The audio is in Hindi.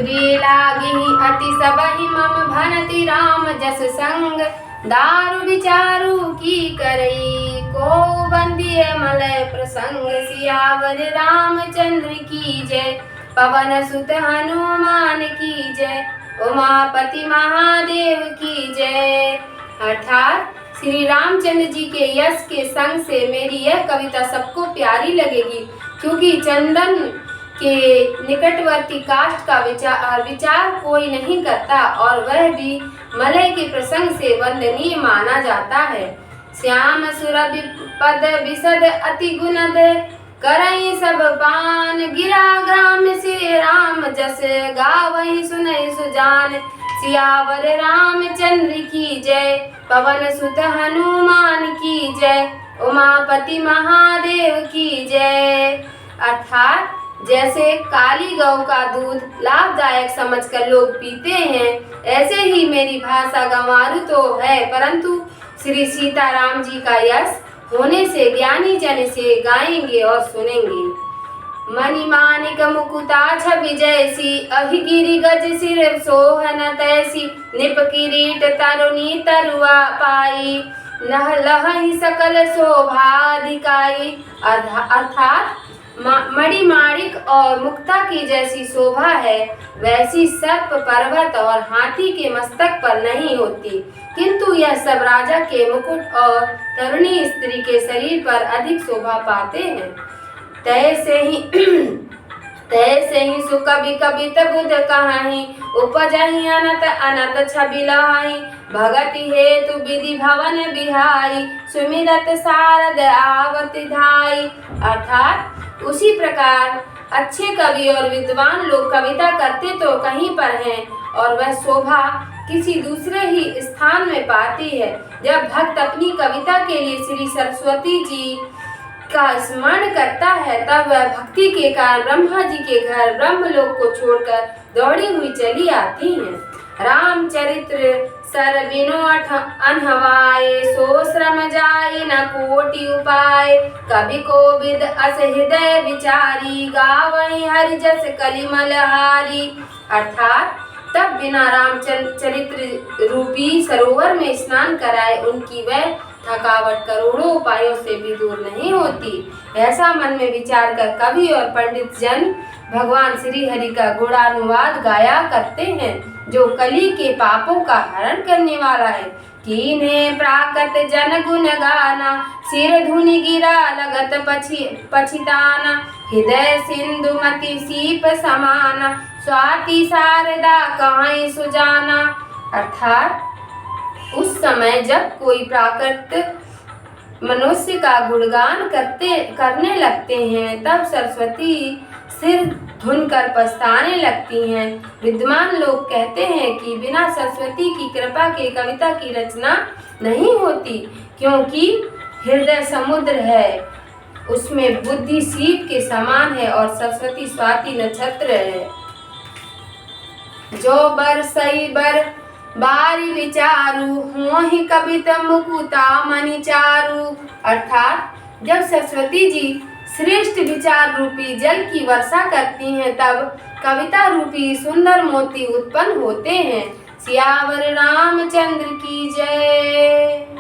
प्रिय लागिहि अति सबहि मम भनति राम जस संग। दारु विचारु की करई को बंदिय मलय प्रसंग। सियावर रामचंद्र की जय, पवन सुत हनुमान की जय, उमापति महादेव की जय। अर्थात श्री रामचंद्र जी के यश के संग से मेरी यह कविता सबको प्यारी लगेगी, क्योंकि चंदन के निकटवर्ती काष्ठ का विचार कोई नहीं करता और वह भी मलय के प्रसंग से वंदनीय माना जाता है। श्याम सुरभि पद विशद अति गुणद, करई सब पान गिरा ग्राम से राम जस। गावहि सुनई सुजान, सियावर रामचंद्र की जय, पवन सुत हनुमान की जय, उमापति महादेव की जय। अर्थात जैसे काली गौ का दूध लाभदायक समझकर लोग पीते हैं, ऐसे ही मेरी भाषा गंवारू तो है, परंतु श्री सीताराम जी का यश होने से ज्ञानी जन से गाएंगे और सुनेंगे। मणिमाणिक मुकुता छवि जैसी, अहिगिरि गज सिर सोहन तैसी। निप किरीट तरुणी तरुआ पाई, नह लहहि सकल शोभाधिकाई। अर्थात मणिमाणिक और मुक्ता की जैसी शोभा है, वैसी सर्प पर्वत और हाथी के मस्तक पर नहीं होती, किंतु यह सब राजा के मुकुट और तरुणी स्त्री के शरीर पर अधिक शोभा पाते हैं। तैसे ही सुकवि कवित बुध कहाहि, उपजहि अनत अनत छवि लहाहि। भगति हेतु विधि भवन बिहाई, सुमिरत शारद आवति धाई। अर्थात उसी प्रकार अच्छे कवि और विद्वान लोग कविता करते तो कहीं पर हैं और वह शोभा किसी दूसरे ही स्थान में पाती है। जब भक्त अपनी कविता के लिए श्री सरस्वती जी का स्मरण करता है, तब वह भक्ति के कारण ब्रह्मा जी के घर ब्रह्मलोक को छोड़कर दौड़ी हुई चली आती हैं। रामचरित्र सर बिनो अनहवाए, सो श्रम जाए न कोटि उपाय। कवि कोविद अस हृदय विचारी, गावहि हरि जस कलिमल हारी। अर्थात तब बिना रामचरित्र रूपी सरोवर में स्नान कराए उनकी वह थकावट करोड़ों उपायों से भी दूर नहीं होती। ऐसा मन में विचार कर कवि और पंडित जन भगवान श्री हरि का गुणानुवाद गाया करते हैं, जो कली के पापों का हरण करने वाला है। कीन्हे प्राकत जन गुण गाना, सिर धुनि गिरा लगत पछिताना। हृदय सिंधु मति सीप समाना, स्वाति शारदा कहाई सुजाना। अर्थात उस समय जब कोई प्राकृत मनुष्य का गुणगान करने लगते हैं, तब सरस्वती सिर धुनकर पछताने लगती हैं। विद्वान लोग कहते हैं कि बिना सरस्वती की कृपा के कविता की रचना नहीं होती, क्योंकि हृदय समुद्र है, उसमें बुद्धि सीप के समान है और सरस्वती स्वाति नक्षत्र है। जो बर सही बर बारी विचारू, मोहि कविता मुकुता मणि चारू। अर्थात जब सरस्वती जी श्रेष्ठ विचार रूपी जल की वर्षा करती हैं, तब कविता रूपी सुंदर मोती उत्पन्न होते हैं। सियावर रामचंद्र की जय।